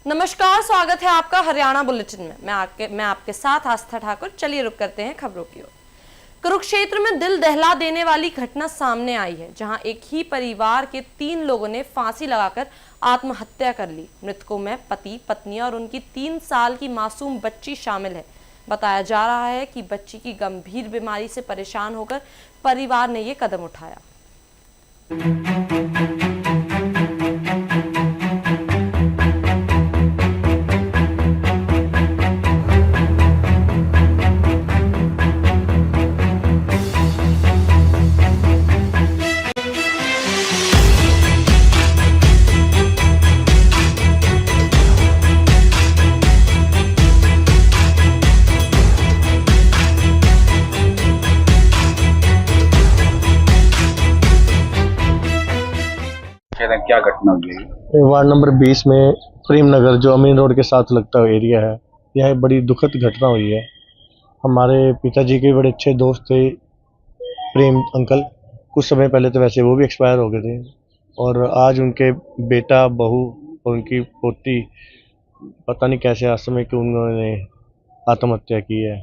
नमस्कार, स्वागत है आपका हरियाणा बुलेटिन में। मैं आपके साथ आस्था ठाकुर। चलिए रुक करते हैं खबरों की ओर। कुरुक्षेत्र में दिल दहला देने वाली घटना सामने आई है, जहां एक ही परिवार के 3 लोगों ने फांसी लगाकर आत्महत्या कर ली। मृतकों में पति, पत्नी और उनकी 3 साल की मासूम बच्ची शामिल है। बताया जा रहा है कि बच्ची की गंभीर बीमारी से परेशान होकर परिवार ने ये कदम उठाया। क्या घटना हुई है? वार्ड नंबर 20 में प्रेम नगर जो अमीन रोड के साथ लगता हुआ एरिया है, यह बड़ी दुखद घटना हुई है। हमारे पिताजी के बड़े अच्छे दोस्त थे प्रेम अंकल। कुछ समय पहले तो वैसे वो भी एक्सपायर हो गए थे, और आज उनके बेटा, बहू और उनकी पोती पता नहीं कैसे आश्रम के उन्होंने आत्महत्या की है।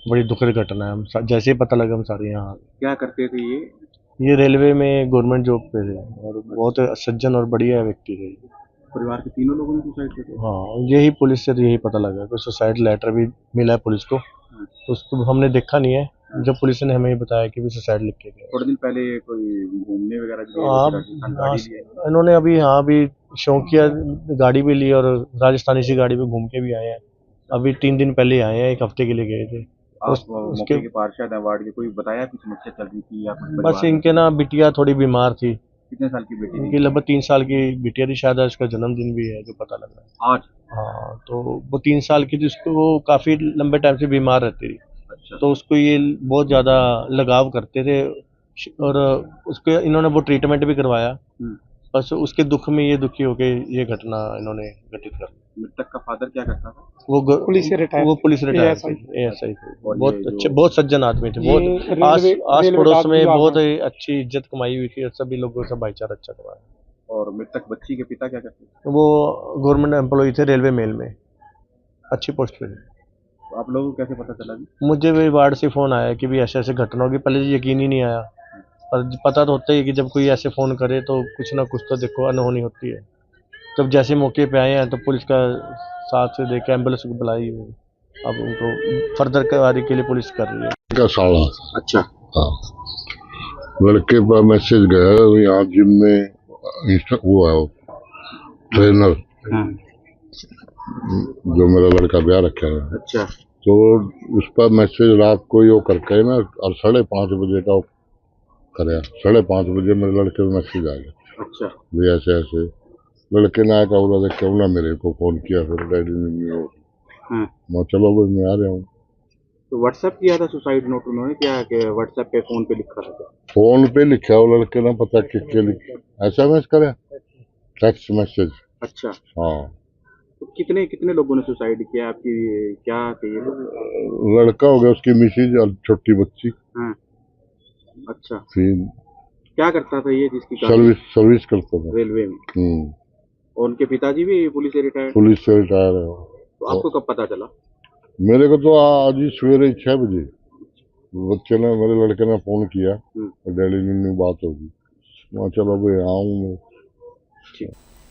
बड़ी दुखद घटना है। हम जैसे ही पता लगा हम सारे यहाँ। क्या करते थे ये रेलवे में गवर्नमेंट जॉब पे थे और बहुत सज्जन और बढ़िया व्यक्ति थे। परिवार के तीनों लोगों ने सुसाइड किया? हाँ, यही पुलिस से यही पता लगा कि सुसाइड लेटर भी मिला है पुलिस को। तो उसको हमने देखा नहीं है, जब पुलिस ने हमें ही बताया कि भी सुसाइड लिख के गया। थोड़े दिन पहले कोई घूमने वगैरह इन्होंने अभी भी शौकिया गाड़ी भी ली और राजस्थानी सी गाड़ी पे घूम के भी आए हैं। अभी 3 दिन पहले आए हैं, 1 हफ्ते के लिए गए थे। उसके पार्षद अवार्ड के कोई बताया कुछ समस्या चल रही थी या कुछ? बस इनके ना बिटिया थोड़ी बीमार थी। कितने साल की बेटी? इनकी लगभग 3 साल की बिटिया थी, शायद उसका जन्मदिन भी है जो पता लग रहा है आज। हाँ, तो वो 3 साल की थी। उसको वो काफी लंबे टाइम से बीमार रहती थी। अच्छा। तो उसको ये बहुत ज्यादा लगाव करते थे और उसको इन्होंने वो ट्रीटमेंट भी करवाया। बस उसके दुख में ये दुखी होके ये घटना इन्होंने घटित कर। मृतक का फादर क्या करता था? वो पुलिस से रिटायर थे, ASI थे। बहुत अच्छे, बहुत सज्जन आदमी थे। बहुत आस पड़ोस में बहुत अच्छी इज्जत कमाई हुई थी और सभी लोगों का भाईचारा अच्छा करवाया। और मृतक बच्ची के पिता क्या करते थे? वो गवर्नमेंट एम्प्लॉय थे, रेलवे मेल में अच्छी पोस्ट पे थे। आप लोगों को कैसे पता चला? मुझे भी वार्ड से फोन आया कि भी ऐसे ऐसे घटना होगी। पहले यकीन ही नहीं आया, पर पता तो होता ही कि जब कोई ऐसे फोन करे तो कुछ ना कुछ तो देखो अनहोनी होती है। जब जैसे मौके पे आए हैं तो पुलिस का साथ से देख के एम्बुलेंस को बुलाई। अब उनको फर्दर कार्रवाई के लिए पुलिस कर रही है। का साला। अच्छा। हाँ, लड़के पर मैसेज गया यहाँ जिम में वो है ट्रेनर जो मेरा लड़का ब्याह रखा है। अच्छा। तो उस पर मैसेज रात को ही वो करके ना, और 5:30 बजे का करे। 5:30 बजे मेरे लड़के में मैसेज आ गया। अच्छा। भी ऐसे ऐसे लड़के ने आया बोला देख क्यों ना मेरे को फोन किया। फिर डैडी ने मैं चलो भाई मैं आ रहा हूँ। तो व्हाट्सएप किया था सुसाइड नोट उन्होंने क्या कि व्हाट्सएप पे फोन पे लिखा था? फोन पे लिखा वो लड़के ने, पता किसके लिखा। SMS करे, टेक्स्ट मैसेज। अच्छा। हाँ। तो कितने लोगों ने सुसाइड किया? आपकी क्या कहिए? लड़का हो गया, उसकी मिसेज और छोटी बच्ची। हाँ। अच्छा। फिर क्या करता था ये जिसकी सर्विस करता था रेलवे में? और उनके पिताजी भी पुलिस से रिटायर है। तो आपको कब पता चला? मेरे को तो आज ही सवेरे 6 बजे बच्चे ने, मेरे लड़के ने फोन किया। डैडी ने बात होगी, मैं चलो भाई आऊँ मैं।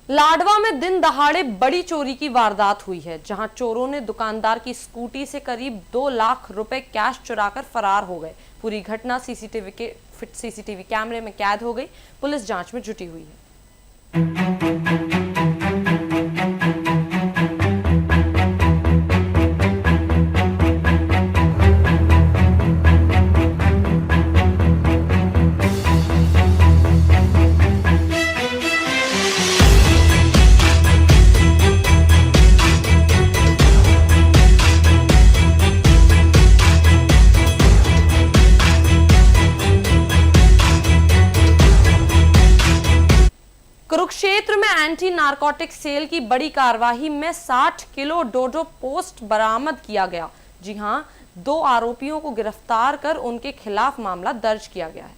लाडवा में दिन दहाड़े बड़ी चोरी की वारदात हुई है, जहां चोरों ने दुकानदार की स्कूटी से करीब 2 लाख रुपए कैश चुराकर फरार हो गए। पूरी घटना सीसीटीवी कैमरे में कैद हो गई। पुलिस जांच में जुटी हुई है। कुरुक्षेत्र में एंटी नारकोटिक सेल की बड़ी कार्रवाई में 60 किलो डोडो पोस्ट बरामद किया गया। जी हां, 2 आरोपियों को गिरफ्तार कर उनके खिलाफ मामला दर्ज किया गया है।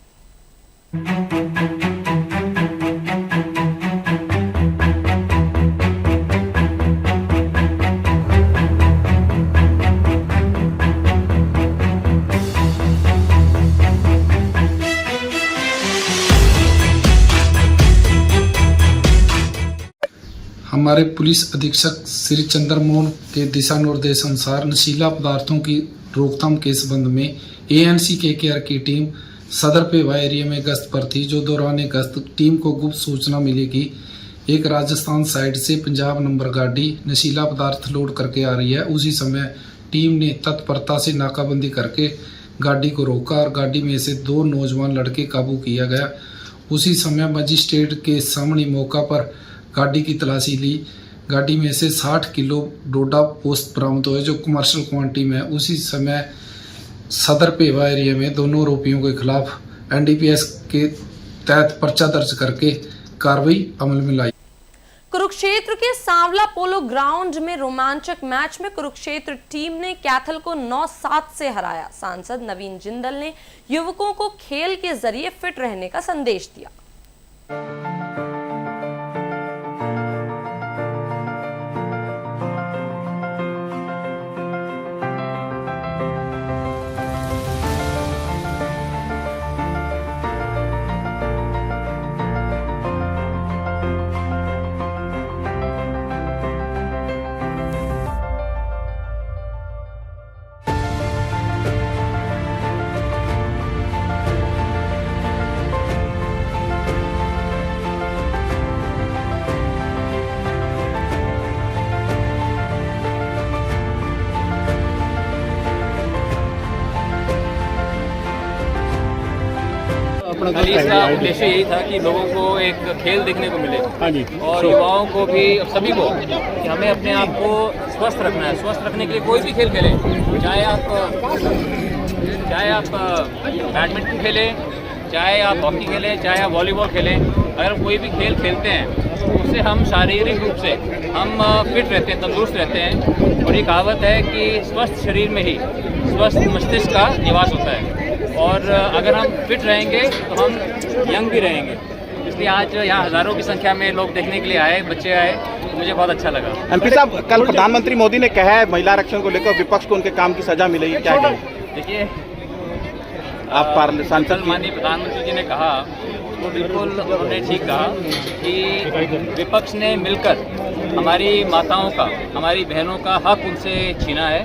हमारे पुलिस अधीक्षक श्री चंद्रमोहन के दिशा निर्देश अनुसार नशीला पदार्थों की रोकथाम के संबंध में एएनसी केकेआर की टीम सदर पेवा एरिया में गश्त पर थी। जो दौरान गश्त टीम को गुप्त सूचना मिली कि एक राजस्थान साइड से पंजाब नंबर गाड़ी नशीला पदार्थ लोड करके आ रही है। उसी समय टीम ने तत्परता से नाकाबंदी करके गाड़ी को रोका और गाड़ी में से 2 नौजवान लड़के काबू किया गया। उसी समय मजिस्ट्रेट के सामने मौका पर गाड़ी की तलाशी ली। गाड़ी में से 60 किलो डोडा पोस्त बरामद हुए जो कमर्शियल क्वांटिटी में है। उसी समय सदर पेवा एरिया में दोनों आरोपियों के खिलाफ एनडीपीएस के तहत पर्चा दर्ज करके कार्रवाई अमल में लाई। कुरुक्षेत्र के सांवला पोलो ग्राउंड में रोमांचक मैच में कुरुक्षेत्र टीम ने कैथल को 9-7 से हराया। सांसद नवीन जिंदल ने युवकों को खेल के जरिए फिट रहने का संदेश दिया। खाली इसका उद्देश्य यही था कि लोगों को एक खेल देखने को मिले और युवाओं को भी, सभी को, कि हमें अपने आप को स्वस्थ रखना है। स्वस्थ रखने के लिए कोई भी खेल खेलें, चाहे आप बैडमिंटन खेलें, चाहे आप हॉकी खेलें, चाहे आप वॉलीबॉल खेलें। अगर कोई भी खेल खेलते हैं तो उससे हम शारीरिक रूप से हम फिट रहते हैं, तंदुरुस्त रहते हैं। और ये कहावत है कि स्वस्थ शरीर में ही स्वस्थ मस्तिष्क का निवास होता है। और अगर हम फिट रहेंगे तो हम यंग भी रहेंगे। इसलिए आज यहाँ हज़ारों की संख्या में लोग देखने के लिए आए, बच्चे आए, तो मुझे बहुत अच्छा लगा। एमपी साहब, कल प्रधानमंत्री मोदी ने कहा है महिला आरक्षण को लेकर विपक्ष को उनके काम की सजा मिलेगी, क्या कहेंगे? देखिए, आप सांसद माननीय प्रधानमंत्री जी ने कहा तो बिल्कुल उन्होंने ठीक कहा कि विपक्ष ने मिलकर हमारी माताओं का, हमारी बहनों का हक उनसे छीना है।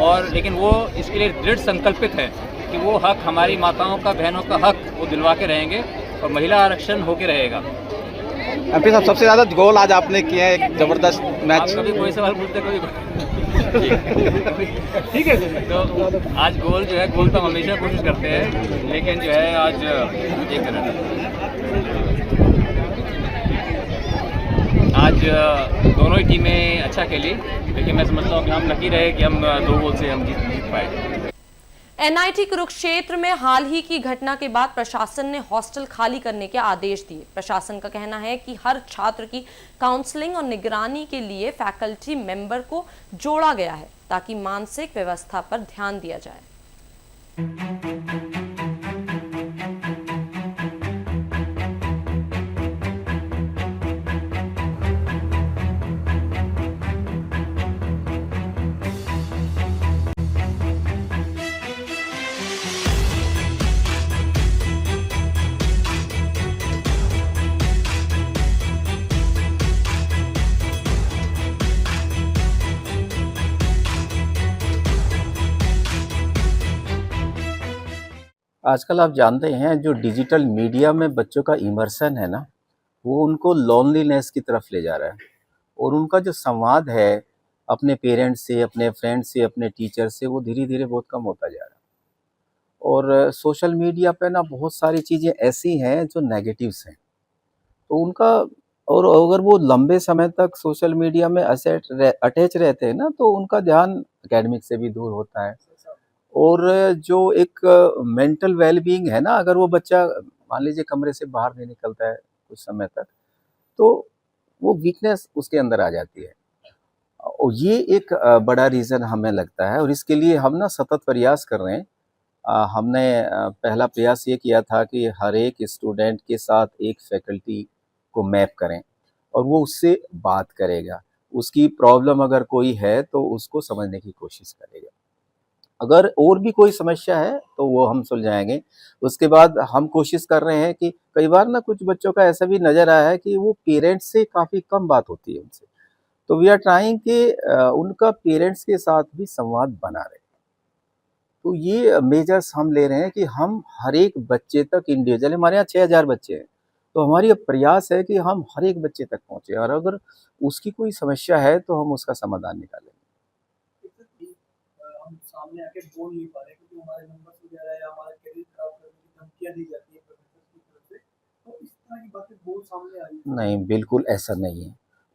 और लेकिन वो इसके लिए दृढ़ संकल्पित है कि वो हक, हमारी माताओं का, बहनों का हक वो दिलवा के रहेंगे और महिला आरक्षण होके रहेगा। एमपी साहब, सबसे ज़्यादा गोल आज आपने किया है, एक जबरदस्त मैच। कभी कोई सवाल पूछते, कभी ठीक है। तो आज गोल जो है, गोल तो हम हमेशा कोशिश करते हैं, लेकिन जो है आज एक आज दोनों ही टीमें अच्छा खेली, लेकिन मैं समझता हूँ कि हम लकी रहे कि हम 2 गोल से हम जीत पाए। एनआईटी कुरुक्षेत्र में हाल ही की घटना के बाद प्रशासन ने हॉस्टल खाली करने के आदेश दिए। प्रशासन का कहना है कि हर छात्र की काउंसलिंग और निगरानी के लिए फैकल्टी मेंबर को जोड़ा गया है ताकि मानसिक व्यवस्था पर ध्यान दिया जाए। आजकल आप जानते हैं जो डिजिटल मीडिया में बच्चों का इमर्सन है ना, वो उनको लोनलीनेस की तरफ ले जा रहा है। और उनका जो संवाद है अपने पेरेंट्स से, अपने फ्रेंड्स से, अपने टीचर से, वो धीरे धीरे बहुत कम होता जा रहा है। और सोशल मीडिया पे ना बहुत सारी चीज़ें ऐसी हैं जो नेगेटिव्स हैं, तो उनका, और अगर वो लंबे समय तक सोशल मीडिया में अटैच रहते हैं ना, तो उनका ध्यान एकेडमिक से भी दूर होता है। और जो एक मेंटल वेलबींग है ना, अगर वो बच्चा मान लीजिए कमरे से बाहर नहीं निकलता है कुछ समय तक, तो वो वीकनेस उसके अंदर आ जाती है। और ये एक बड़ा रीज़न हमें लगता है, और इसके लिए हम ना सतत प्रयास कर रहे हैं। हमने पहला प्रयास ये किया था कि हर एक स्टूडेंट के साथ एक फैकल्टी को मैप करें और वो उससे बात करेगा, उसकी प्रॉब्लम अगर कोई है तो उसको समझने की कोशिश करेगा। अगर और भी कोई समस्या है तो वो हम सुलझाएंगे। उसके बाद हम कोशिश कर रहे हैं कि कई बार ना कुछ बच्चों का ऐसा भी नज़र आया है कि वो पेरेंट्स से काफ़ी कम बात होती है उनसे, तो वी आर ट्राइंग कि उनका पेरेंट्स के साथ भी संवाद बना रहे। तो ये मेजर्स हम ले रहे हैं कि हम हर एक बच्चे तक इंडिविजुअल, हमारे यहाँ 6000 बच्चे हैं, तो हमारी अब प्रयास है कि हम हर एक बच्चे तक पहुँचे और अगर उसकी कोई समस्या है तो हम उसका समाधान निकालेंगे। हम सामने आके बोल नहीं पा रहे क्योंकि हमारे नंबर्स वगैरह या हमारा करियर खराब करने की धमकियां दी जाती है प्रोफेसर की तरफ से, तो इस तरह की बातें बहुत सामने आ रही है। नहीं, बिल्कुल ऐसा नहीं है,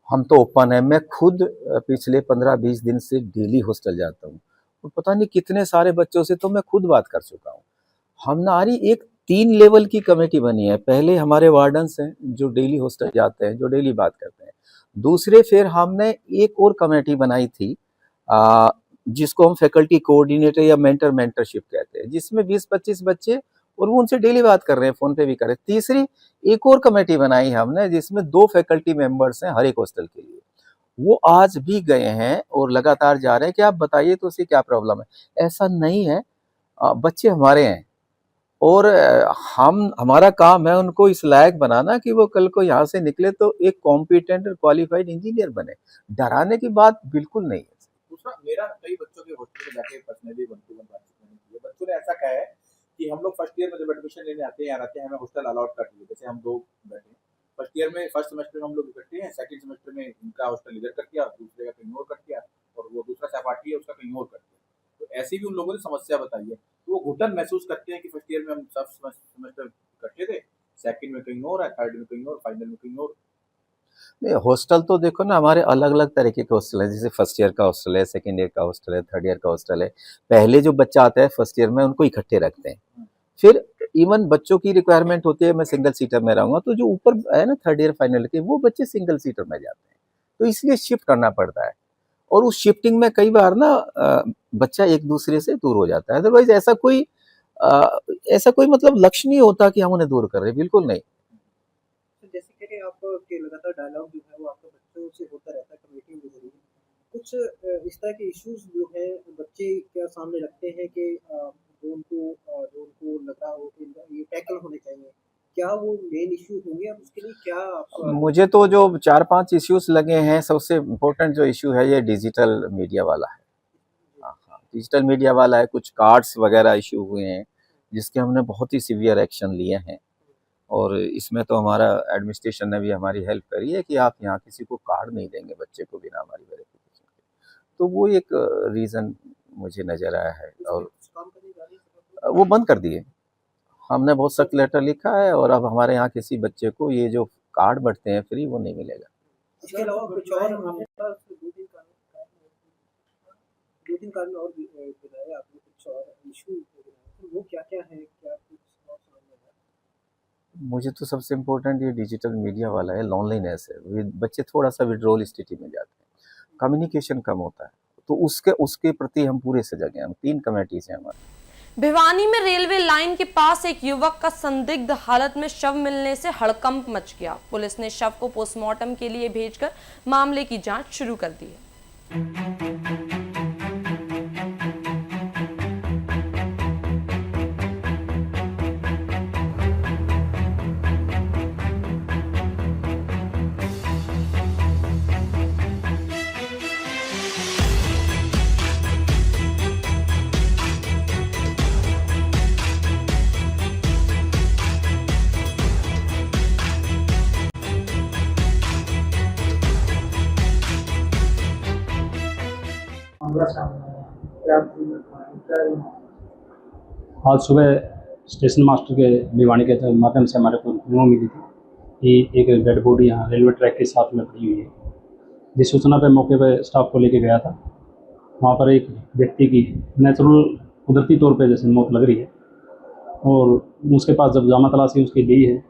हम तो ओपन है। मैं खुद पिछले 15-20 दिन से डेली हॉस्टल जाता हूँ और पता नहीं कितने सारे बच्चों से तो मैं खुद बात कर चुका हूँ। हमारी एक 3 लेवल की कमेटी बनी है। पहले हमारे वार्डन्स हैं जो डेली हॉस्टल जाते हैं, जो डेली बात करते हैं। दूसरे फिर हमने एक और कमेटी बनाई थी जिसको हम फैकल्टी कोऑर्डिनेटर या मेंटरशिप कहते हैं, जिसमें 20-25 बच्चे और वो उनसे डेली बात कर रहे हैं, फ़ोन पे भी कर रहे हैं। तीसरी एक और कमेटी बनाई हमने जिसमें 2 फैकल्टी मेंबर्स हैं हर एक हॉस्टल के लिए। वो आज भी गए हैं और लगातार जा रहे हैं कि आप बताइए तो उसे क्या प्रॉब्लम है। ऐसा नहीं है, बच्चे हमारे हैं और हमारा काम है उनको इस लायक बनाना कि वो कल को यहाँ से निकले तो एक कॉम्पिटेंट और क्वालिफाइड इंजीनियर बने। डराने की बात बिल्कुल नहीं है। दूसरा, मेरा कई बच्चों के हॉस्टल में जाके पर्सनली वन टू वन बातचीत मैंने की है। बच्चों ने ऐसा कहा है कि हम लोग फर्स्ट ईयर में जब एडमिशन लेने आते हैं हमें हॉस्टल अलॉट कर दिए। जैसे हम 2 बैठे हैं फर्स्ट ईयर में, फर्स्ट सेमेस्टर में हम लोग इकट्ठे हैं, सेकंड सेमेस्टर में इनका हॉस्टल इधर कर दिया, दूसरे का कहीं और कर दिया और वो दूसरा सहपाठी है उसका कहीं और कर दिया। तो ऐसी भी उन लोगों ने समस्या बताई है। तो वो घुटन महसूस करते हैं कि फर्स्ट ईयर में हम सब सेमेस्टर इकट्ठे थे, सेकंड में कहीं और है, थर्ड में कहीं और, फाइनल में कहीं और। नहीं, हॉस्टल तो देखो ना, हमारे अलग-अलग तरीके के हॉस्टल हैं। जैसे फर्स्ट ईयर का हॉस्टल है, सेकंड ईयर का हॉस्टल है, थर्ड ईयर का हॉस्टल है। पहले जो बच्चा आता है फर्स्ट ईयर में उनको इकट्ठे रखते हैं। फिर इवन बच्चों की रिक्वायरमेंट होती है मैं सिंगल सीटर में रहूँगा, तो जो ऊपर है ना थर्ड ईयर फाइनल के, वो बच्चे सिंगल सीटर में जाते हैं। तो इसलिए शिफ्ट करना पड़ता है और उस शिफ्टिंग में कई बार ना बच्चा एक दूसरे से दूर हो जाता है। अदरवाइज ऐसा कोई मतलब लक्ष्य नहीं होता कि हम उन्हें दूर कर रहे हैं, बिल्कुल नहीं। जैसे कि आपके लगातार डायलॉग जो है वो आपके बच्चों से होता रहता है कमेटी के जरिए, कुछ इस तरह के इश्यूज जो है बच्चे क्या सामने रखते हैं कि जो उनको लग रहा हो कि ये टैकल होने चाहिए, क्या वो मेन इश्यू होंगे? अब उसके लिए क्या आपका? मुझे तो जो 4-5 इश्यूज लगे हैं, सबसे इम्पोर्टेंट जो इशू है ये डिजिटल मीडिया वाला है। हाँ, डिजिटल मीडिया वाला है। कुछ कार्ड्स वगैरह इशू हुए हैं जिसके हमने बहुत ही सीवियर एक्शन लिए हैं और इसमें तो हमारा एडमिनिस्ट्रेशन ने भी हमारी हेल्प करी है कि आप यहाँ किसी को कार्ड नहीं देंगे बच्चे को बिना हमारी वेरिफिकेशन के। तो वो एक रीज़न मुझे नज़र आया है और वो बंद कर दिए। हमने बहुत सख्त लेटर लिखा है और अब हमारे यहाँ किसी बच्चे को ये जो कार्ड बढ़ते हैं फ्री वो नहीं मिलेगा। इसके अलावा कुछ और हमारे पास 2-3 कारण और बताए आपने, कुछ और इशू तो वो क्या-क्या है? क्या कुछ और सामने है? मुझे तो सबसे इम्पोर्टेंट ये डिजिटल मीडिया वाला है, लोनलीनेस है। बच्चे थोड़ा सा विड्रॉल स्थिति में जाते हैं, कम्युनिकेशन कम होता है, तो उसके प्रति हम पूरे सजग हैं। हम 3 कमेटीज हैं हमारी। भिवानी में रेलवे लाइन के पास एक युवक का संदिग्ध हालत में शव मिलने से हड़कंप मच गया। पुलिस ने शव को पोस्टमार्टम के लिए भेजकर मामले की जांच शुरू कर दी है। आज सुबह स्टेशन मास्टर के भिवानी के माध्यम से हमारे को मेमो मिली थी कि एक डेड बॉडी यहाँ रेलवे ट्रैक के साथ में पड़ी हुई है। जिस सूचना पे मौके पे स्टाफ को लेके गया था, वहाँ पर एक व्यक्ति की नेचुरल कुदरती तौर पे जैसे मौत लग रही है और उसके पास जब जामा तलाशी उसकी ली है,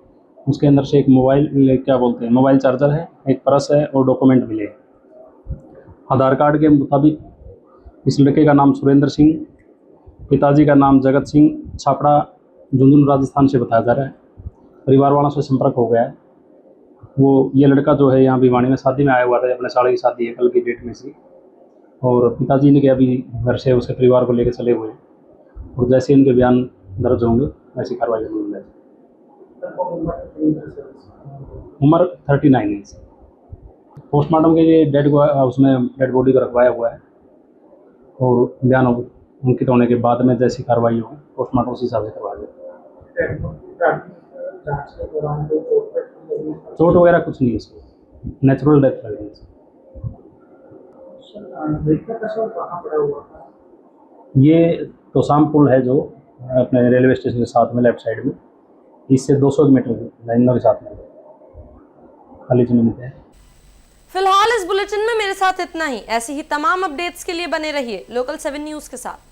उसके अंदर से एक मोबाइल चार्जर है, एक पर्स है और डॉक्यूमेंट मिले। आधार कार्ड के मुताबिक इस लड़के का नाम सुरेंद्र सिंह, पिताजी का नाम जगत सिंह, छापड़ा झुंझुनू राजस्थान से बताया जा रहा है। परिवार वालों से संपर्क हो गया है। ये लड़का जो है यहाँ भिवानी में शादी में आया हुआ था, अपने साले की शादी है कल की डेट में से, और पिताजी ने कि अभी घर से उसके परिवार को लेकर चले हुए हैं और जैसे इनके बयान दर्ज होंगे वैसी कार्रवाई होगी। उम्र 39 है। पोस्टमार्टम के लिए उसमें डेड बॉडी को रखवाया हुआ है और बयान अंकित होने के बाद में जैसी कार्रवाई होगी पोस्टमार्टम उसी हिसाब से करवा देगा। चोट वगैरह कुछ नहीं है इसको, नेचुरल डेथ लगी है। ये तोसाम पुल है जो अपने रेलवे स्टेशन के साथ में लेफ्ट साइड में, इससे 200 मीटर लाइनों के साथ में खाली जमीन पे है। फिलहाल इस बुलेटिन में मेरे साथ इतना ही। ऐसी ही तमाम अपडेट्स के लिए बने रहिए लोकल 7 न्यूज़ के साथ।